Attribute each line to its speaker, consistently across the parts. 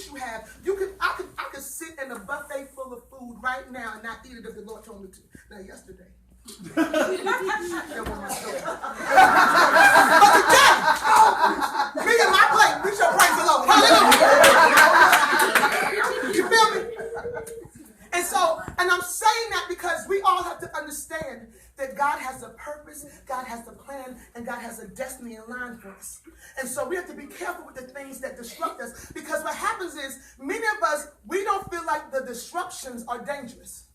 Speaker 1: you have, I could sit in a buffet full of food right now and not eat it if the Lord told me to. Now, yesterday. That was my story. But today, me and my plate, we shall praise the Lord. Hallelujah. You feel me? And I'm saying that because we all have to understand that God has a purpose, God has a plan, and God has a destiny in line for us. And so we have to be careful with the things that disrupt us, because what happens is many of us, we don't feel like the disruptions are dangerous.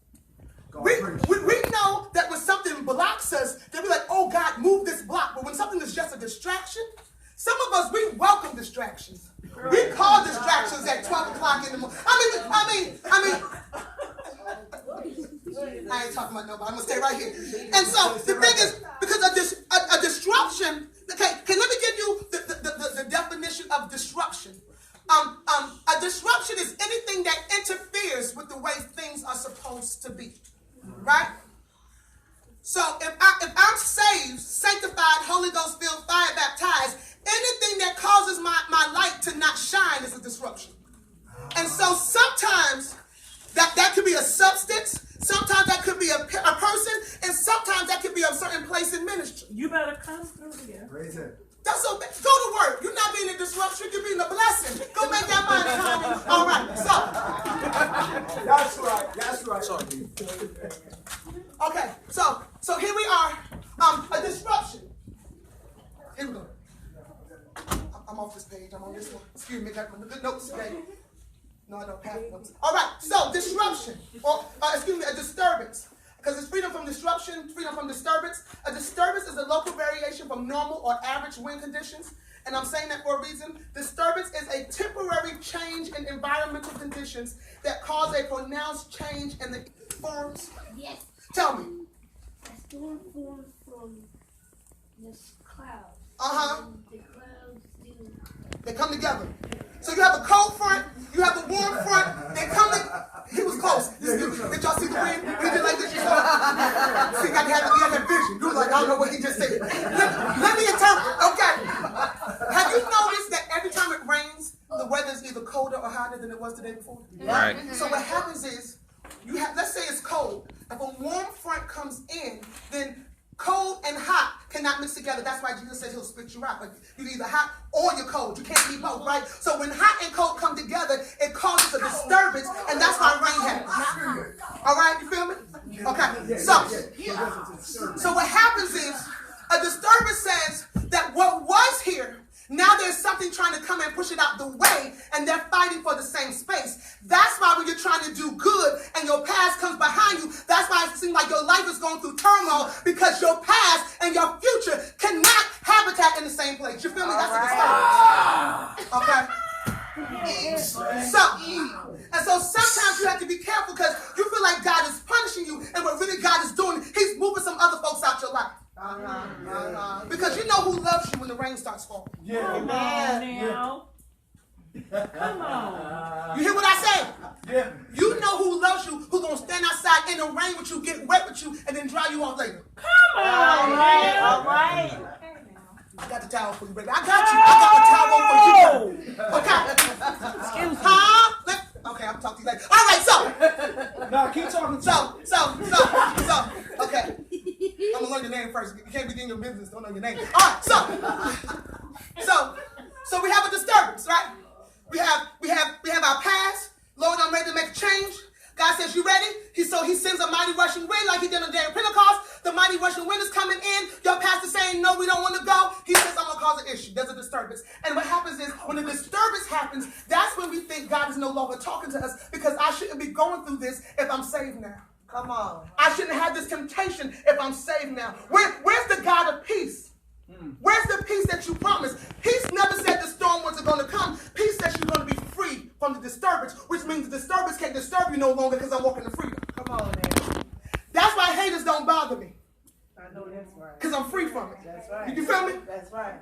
Speaker 1: We know that when something blocks us, that we're like, oh God, move this block. But when something is just a distraction, some of us, we welcome distractions. We call distractions at 12 o'clock in the morning. I ain't talking about nobody. I'm going to stay right here. And so the thing is, because a disruption, okay, let me give you the definition of disruption. A disruption is anything that interferes with the way things are supposed to be. Right? So if I'm saved, sanctified, Holy Ghost filled, fire baptized, anything that causes my light to not shine is a disruption. And so sometimes that could be a substance, sometimes that could be a person, and sometimes that could be a certain place in ministry.
Speaker 2: You better come through here.
Speaker 3: Praise Him.
Speaker 1: That's so. Go to work. You're not being a disruption. You're being a blessing. Go make that money, honey. All right. So.
Speaker 3: That's right. That's right. Sorry.
Speaker 1: Okay. So here we are. A disruption. Here we go. I'm off this page. I'm on this one. Excuse me. Got my good notes today. No, I don't have notes. All right. So disruption, or a disturbance. Because it's freedom from disruption, freedom from disturbance. A disturbance is a local variation from normal or average wind conditions. And I'm saying that for a reason. Disturbance is a temporary change in environmental conditions that cause a pronounced change in the forms.
Speaker 4: Yes.
Speaker 1: Tell me.
Speaker 4: A storm forms from the clouds.
Speaker 1: Uh-huh.
Speaker 4: And the clouds do.
Speaker 1: They come together. So you have a cold front, you have a warm front, they come together. He was close. Did y'all see the wind? He did like this. See, he had that vision. You was like, I don't know what he just said. Let me interpret. Okay. Have you noticed that every time it rains, the weather is either colder or hotter than it was the day before?
Speaker 5: Right.
Speaker 1: So what happens is, let's say it's cold. If a warm front comes in, then cold and hot cannot mix together. That's why Jesus says he'll spit you out. Like, you're either hot or you're cold. You can't be both, right? So when hot and cold come together, it causes a disturbance, and that's why rain happens. All right, you feel me? Okay. So what happens is a disturbance says that what was here, now there's something trying to come and push it out the way, and they're fighting for the same space. That's why when you're trying to do good and your past comes behind you, that's why it seems like your life is going through turmoil, because your past and your future cannot habitat in the same place. You feel me? That's a disturbance. Okay? So sometimes you have to be careful, because you feel like God is punishing you, and what really God is doing, he's moving some other folks out your life. Because you know who loves you when the rain starts falling.
Speaker 2: Yeah. Come on now. Come on.
Speaker 1: You hear what I say?
Speaker 3: Yeah.
Speaker 1: You know who loves you, who's going to stand outside in the rain with you, get wet with you, and then dry you off later.
Speaker 2: Come on, man.
Speaker 4: All right.
Speaker 1: I got the towel for you, baby. I got the towel for you. Okay.
Speaker 2: Excuse me.
Speaker 1: Huh? Okay, I'll talk to you later. All right, so.
Speaker 3: No, keep talking.
Speaker 1: So. Okay. I'm gonna learn your name first. You can't be in your business. Don't know your name. All right. So we have a disturbance, right? We have our past. Lord, I'm ready to make a change. God says, you ready? He sends a mighty rushing wind like he did on the day of Pentecost. The mighty rushing wind is coming in. Your pastor saying, no, we don't want to go. He says, I'm going to cause an issue. There's a disturbance. And what happens is, when a disturbance happens, that's when we think God is no longer talking to us, because I shouldn't be going through this if I'm saved now.
Speaker 6: Come on.
Speaker 1: I shouldn't have this temptation if I'm saved now. Where's the God of peace? Where's the peace that you promised? Peace never said the storm wasn't going to come. Peace says you're going to be free from the disturbance, which means the disturbance can't disturb you no longer, because I'm walking in freedom.
Speaker 6: Come on, man.
Speaker 1: That's why haters don't bother me,
Speaker 6: I know that's right.
Speaker 1: because I'm free from it.
Speaker 6: That's right.
Speaker 1: You feel me?
Speaker 6: That's right.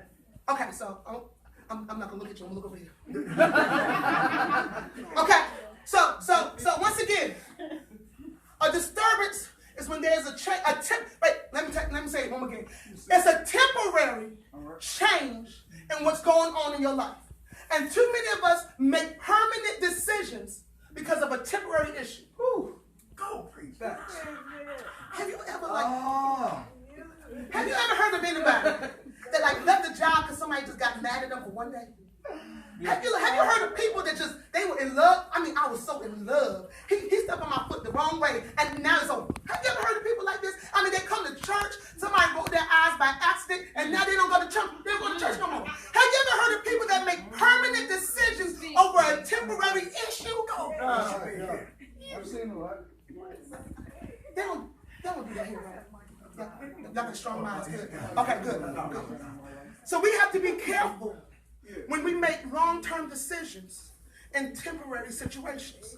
Speaker 1: Okay, so I'm not going to look at you. I'm going to look over here. Okay, so once again, a disturbance is when there's a change. Let me say it one more again. It's a temporary change in what's going on in your life. And too many of us make permanent heard of people that they were in love? I mean, I was so in love. He stepped on my foot the wrong way, and now it's over. Have you ever heard of people like this? I mean, they come to church, somebody rolled their eyes by accident, and now they don't go to church. They don't go to church no more. Have you ever heard of people that make permanent decisions over a temporary issue?
Speaker 3: I've seen a lot.
Speaker 1: They don't do that here, right? Y'all got strong minds. Good. Okay, good. So we have to be careful when we make long-term decisions in temporary situations.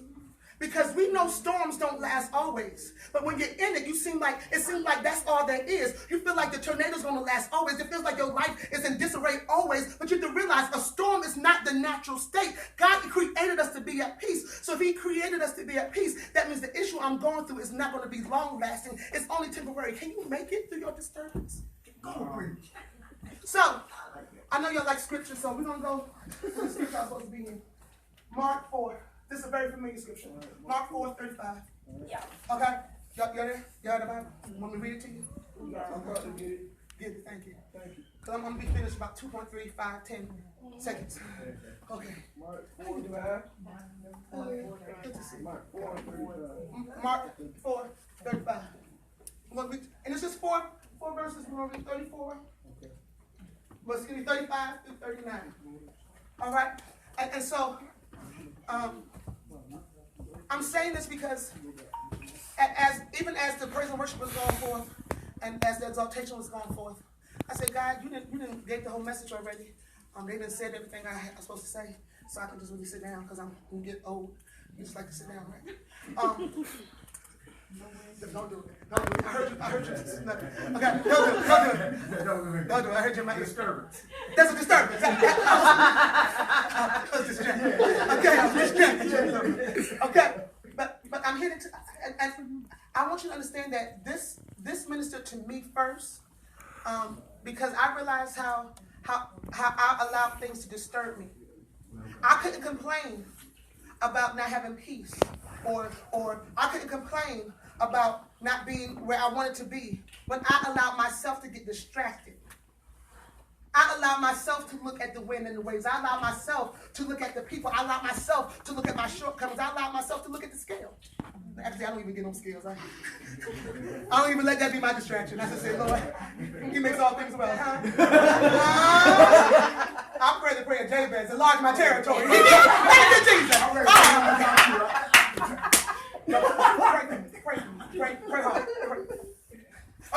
Speaker 1: Because we know storms don't last always. But when you're in it, it seems like that's all there is. You feel like the tornado's gonna last always. It feels like your life is in disarray always. But you have to realize a storm is not the natural state. God created us to be at peace. So if he created us to be at peace, that means the issue I'm going through is not gonna be long lasting. It's only temporary. Can you make it through your disturbance? Go preach. So, I know y'all like scripture, so we're gonna go to the scripture I'm supposed to be in. Mark 4. This is a very familiar scripture. Mark 4:35.
Speaker 4: Yeah.
Speaker 1: Okay? Y'all there? Y'all the Bible? Want me to read it to you? Get it. Thank you. Because I'm going to be finished about 10 seconds. Okay.
Speaker 3: Mark 4:35.
Speaker 1: Good to see you.
Speaker 3: Mark 4:35.
Speaker 1: Mark 4:35. And it's just four verses. We're going to read 34.
Speaker 3: Okay.
Speaker 1: But it's going to be 35 through 39. All right? And so, I'm saying this because even as the praise and worship was going forth, and as the exaltation was going forth, I said, God, you didn't get the whole message already. They didn't say everything I was supposed to say, so I can just really sit down because I'm gonna get old. You just like to sit down, right? Don't do it. Don't do it. I heard you. Okay, don't do it. I heard you might disturbance. That's a disturbance. I was distracted. Okay, I was distracted. Okay, but I'm here to, and I want you to understand that this ministered to me first, because I realized how I allowed things to disturb me. I couldn't complain about not having peace, or I couldn't complain about not being where I wanted to be when I allowed myself to get distracted. I allowed myself to look at the wind and the waves. I allowed myself to look at the people. I allowed myself to look at my shortcomings. I allowed myself to look at the scale. Actually, I don't even get on scales. I don't even let that be my distraction. I just say, Lord, he makes all things well, huh? I pray the prayer of Jabez, enlarge my territory. Thank you, Jesus. Pray hard.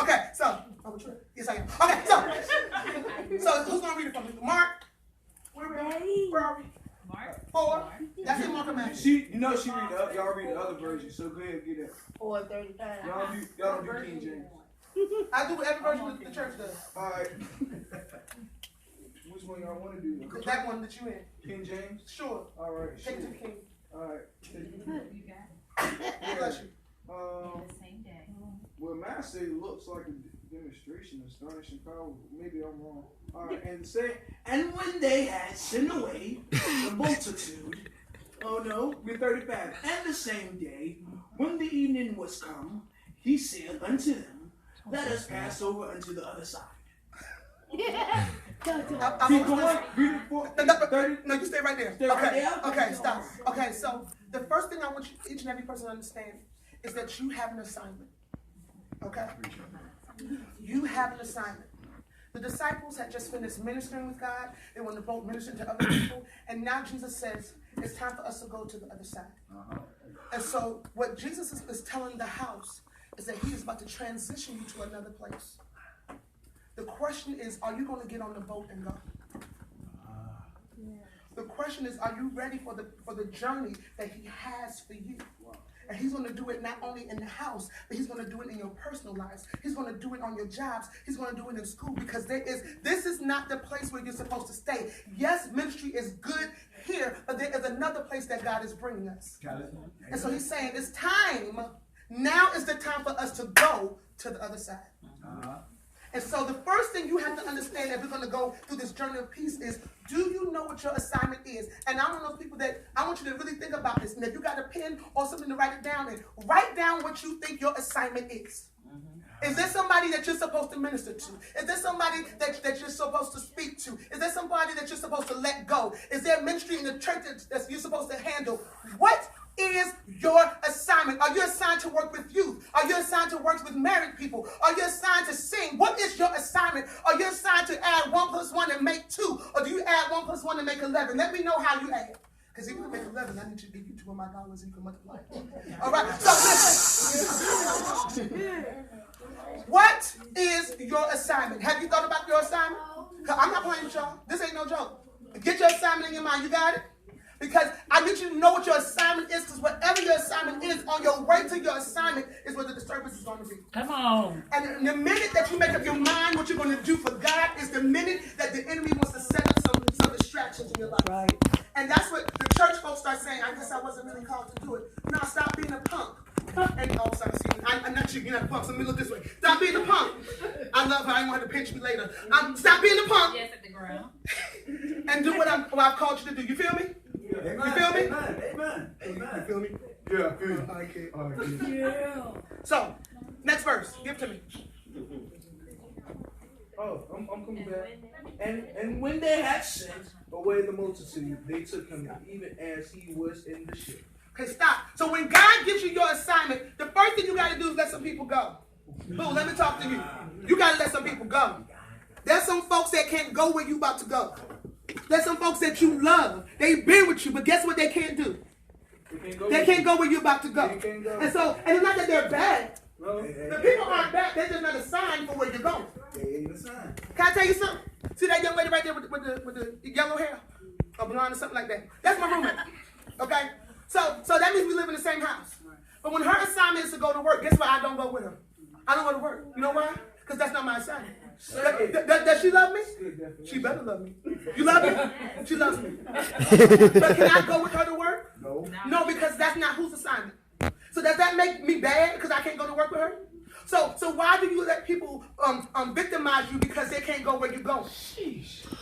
Speaker 1: Okay, so, yes I am. Okay, so who's going to read it from me? Mark? Where are we?
Speaker 2: Mark
Speaker 1: 4. That's in Mark and Matthew.
Speaker 3: She read y'all read the other version, so go ahead and get it.
Speaker 4: 4:35.
Speaker 3: Y'all do King James.
Speaker 1: I do every version the church does.
Speaker 3: Alright. Which one y'all want to do?
Speaker 1: That one that you in.
Speaker 3: King James?
Speaker 1: Sure.
Speaker 3: Alright.
Speaker 1: Take it to the king.
Speaker 3: Alright.
Speaker 2: You got
Speaker 1: Bless you.
Speaker 2: the same day.
Speaker 3: Well, man, say it looks like a demonstration of astonishing power. Maybe I'm wrong. Alright, and say, and when they had sent away the multitude, oh no, we're 35. And the same day, when the evening was come, he said unto them, let us pass over unto the other side. Keep going. Read it for 30.
Speaker 1: No, you stay right there.
Speaker 3: Stay right there?
Speaker 1: Okay, stop. Okay, so the first thing I want each and every person to understand is that you have an assignment. Okay? You have an assignment. The disciples had just finished ministering with God. They were on the boat ministering to other people. And now Jesus says, it's time for us to go to the other side. And so what Jesus is telling the house is that he is about to transition you to another place. The question is, are you going to get on the boat and go? The question is, are you ready for the journey that he has for you? And he's going to do it not only in the house, but he's going to do it in your personal lives. He's going to do it on your jobs. He's going to do it in school, because this is not the place where you're supposed to stay. Yes, ministry is good here, but there is another place that God is bringing us. And so he's saying it's time. Now is the time for us to go to the other side. And so the first thing you have to understand as we're going to go through this journey of peace is, do you know what your assignment is? And I'm one of those people that I want you to really think about this. And if you got a pen or something to write it down in, write down what you think your assignment is. Is there somebody that you're supposed to minister to? Is there somebody that you're supposed to speak to? Is there somebody that you're supposed to let go? Is there ministry in the church that you're supposed to handle? What is your assignment? Are you assigned to work with youth? Are you assigned to work with married people? Are you assigned to sing? What is your assignment? Are you assigned to add 1 + 1 and make 2? Or do you add 1 + 1 and make 11? Let me know how you add. Because if you make 11, I need to give you $2 of my dollars and you can multiply. All right, so listen. What is your assignment? Have you thought about your assignment? 'Cause I'm not playing with y'all. This ain't no joke. Get your assignment in your mind. You got it? Because I need you to know what your assignment is, because whatever your assignment is, on your way to your assignment is where the disturbance is going to be.
Speaker 2: Come on.
Speaker 1: And the minute that you make up your mind what you're going to do for God is the minute that the enemy wants to set up some distractions in your life.
Speaker 6: Right.
Speaker 1: And that's what the church folks start saying. I guess I wasn't really called to do it. No, stop being a punk. And all of a sudden, I'm not you, you're not a punk, so let me look this way. Stop being a punk. I love her. I want her to pinch me later. Stop being a punk.
Speaker 2: Yes, at the ground.
Speaker 1: And do what I've called you to do. You feel me?
Speaker 3: Amen.
Speaker 1: You feel me?
Speaker 3: Amen.
Speaker 1: You
Speaker 3: Amen.
Speaker 1: feel me?
Speaker 3: Yeah, I feel you.
Speaker 1: I can't.
Speaker 3: All right, good.
Speaker 4: Yeah.
Speaker 1: So, next verse. Give it to me.
Speaker 3: Oh, I'm coming back. And when they had sent away the multitude, they took him even as he was in the ship.
Speaker 1: Okay, stop. So when God gives you your assignment, the first thing you got to do is let some people go. Boo, let me talk to you. You got to let some people go. There's some folks that can't go where you about to go. There's some folks that you love. They've been with you, but guess what they can't do? They can't go where you're about to go.
Speaker 3: They can't go.
Speaker 1: And so, and it's not that they're bad.
Speaker 3: No.
Speaker 1: The people aren't bad. They're just not assigned for where you're going.
Speaker 3: They ain't assigned.
Speaker 1: Can I tell you something? See that young lady right there with the yellow hair? Or blonde or something like that. That's my roommate. Okay? So that means we live in the same house. But when her assignment is to go to work, guess what? I don't go with her. I don't go to work. You know why? Because that's not my assignment. Does she love me? She better love me. You love me? She loves me. But can I go with her to work?
Speaker 3: No.
Speaker 1: No, because that's not whose assignment. So does that make me bad because I can't go to work with her? So why do you let people victimize you because they can't go where you're going?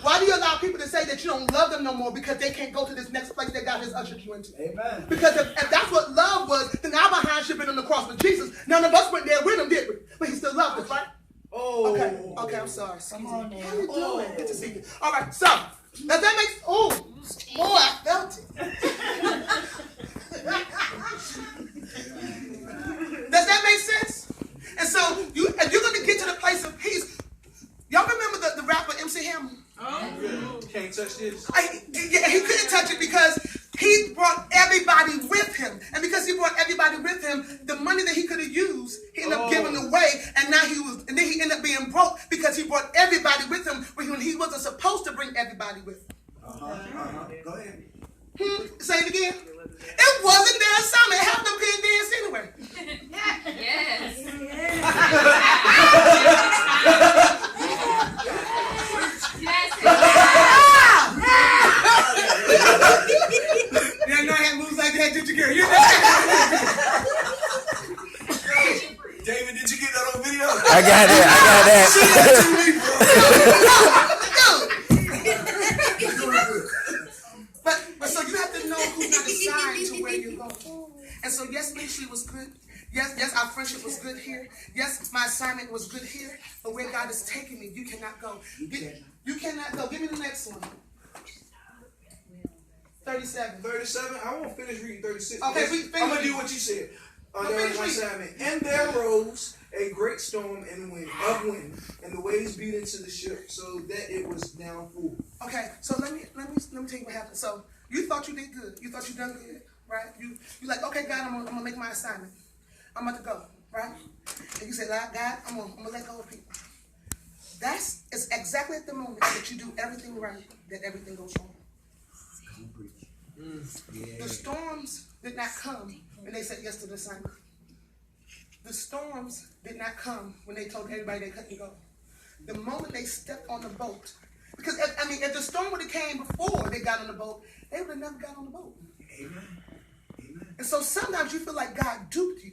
Speaker 1: Why do you allow people to say that you don't love them no more because they can't go to this next place that God has ushered you into?
Speaker 3: Amen.
Speaker 1: Because if that's what love was, then our behind should have been on the cross with Jesus. None of us went there with him, did we? But he still loved us, right?
Speaker 3: Oh.
Speaker 1: Okay, I'm sorry. Excuse
Speaker 6: Come on
Speaker 1: me.
Speaker 6: now.
Speaker 1: How you doing? Good to see you. All right, so does that make I felt it. Does that make sense? And so if you're going to get to the place of peace, y'all remember the rapper MC Hammer?
Speaker 3: Can't touch this.
Speaker 1: He couldn't touch it because he brought everybody with him. And because he brought everybody with him, the money that he could have used, he ended up giving away. And then he ended up being broke because he brought everybody with him when he wasn't supposed to bring everybody with him.
Speaker 3: Go ahead.
Speaker 1: Say it again. It wasn't their assignment. Half them couldn't dance anyway.
Speaker 2: Yes.
Speaker 1: You ain't know I had moves like that, did you, girl?
Speaker 3: David, did you get that on video?
Speaker 5: I got that.
Speaker 1: But so you have to know who's not assigned to where you're going. And so yes, ministry was good. Yes, our friendship was good here. Yes, my assignment was good here. But where God is taking me, you cannot go. You cannot go. Give me the next one. 37.
Speaker 3: 37. I won't finish reading 36.
Speaker 1: Okay,
Speaker 3: I'm gonna do what you said. There was my assignment. And there arose a great storm and wind, and the waves beat into the ship, so that it was now full.
Speaker 1: Okay, so let me tell you what happened. So you thought you did good. You thought you done good, right? You like, okay, God, I'm gonna make my assignment. I'm about to go, right? And you say, God, I'm gonna let go of people. It's exactly at the moment that you do everything right that everything goes wrong. The storms did not come when they said yes to the assignment. The storms did not come when they told everybody they couldn't go. The moment they stepped on the boat, because if the storm would have came before they got on the boat, they would have never got on the boat.
Speaker 3: Amen.
Speaker 1: And so sometimes you feel like God duped you,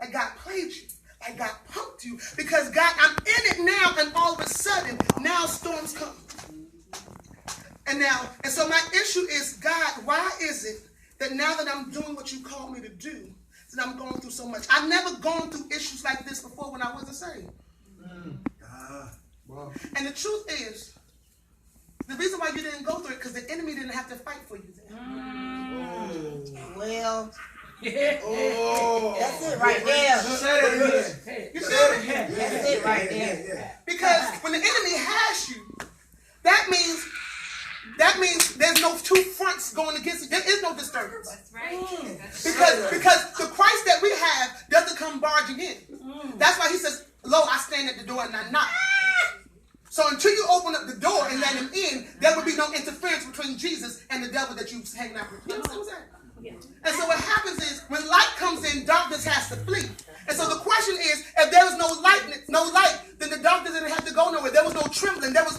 Speaker 1: like God played you, like God punked you, because God, I'm in it now, and all of a sudden, now storms come. And so my issue is, God, why is it that now that I'm doing what you called me to do, that I'm going through so much. I've never gone through issues like this before when I wasn't saved.
Speaker 3: Wow.
Speaker 1: And the truth is, the reason why you didn't go through it because the enemy didn't have to fight for you then.
Speaker 6: Well,
Speaker 3: Oh.
Speaker 6: that's it right there.
Speaker 3: Say it again.
Speaker 1: You feel me?
Speaker 6: That's it right there.
Speaker 1: Because when the enemy has you, that means there's no two fronts going against you. There is no disturbance.
Speaker 2: That's right. That's
Speaker 1: Because the Christ that we have doesn't come barging in. That's why he says, "Lo, I stand at the door and I knock." So until you open up the door and let him in, there will be no interference between Jesus and the devil that you hanging out with. You understand what I'm saying? And so what happens is when light comes in, darkness has to flee. And so the question is, if there was no light, then the darkness didn't have to go nowhere. There was no trembling. There was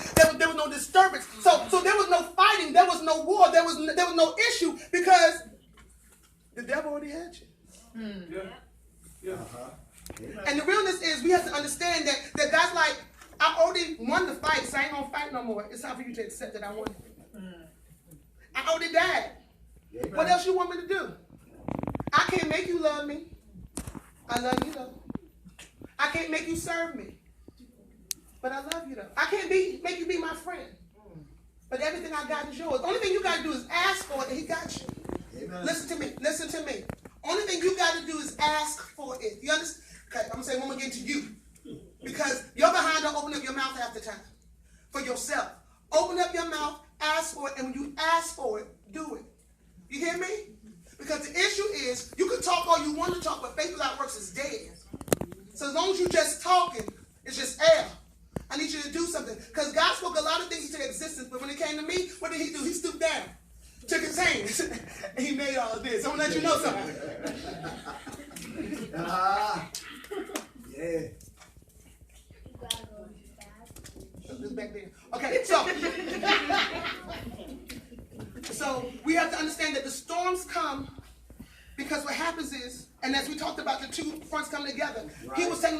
Speaker 1: no disturbance. So there was no fighting. There was no war. There was no issue because the devil already had you.
Speaker 3: Yeah.
Speaker 1: And the realness is we have to understand that God's like, I already won the fight, so I ain't gonna fight no more. It's time for you to accept that I won. I already died. What else you want me to do? I can't make you love me. I love you though. I can't make you serve me. But I love you though. I can't make you be my friend. But everything I got is yours. Only thing you gotta do is ask for it and he got you.
Speaker 5: Amen.
Speaker 1: Listen to me. Only thing you gotta do is ask for it. You understand? Okay, I'm gonna say one more again to you. Because you're behind to open up your mouth half the time. For yourself. Open up your mouth, ask for it, and when you ask for it, do it. You hear me? Because the issue is, you can talk all you want to talk, but faith without works is dead. So as long as you're just talking, it's just air. I need you to do something. Because God spoke a lot of things into existence, but when it came to me, what did he do? He stooped down, took his hands, and he made all of this. I'm going to let you know something.
Speaker 5: Yeah.
Speaker 4: You gotta go fast.
Speaker 1: This back there. Okay, so we have to understand that the storms come because what happens is, and as we talked about the two fronts coming together, he was saying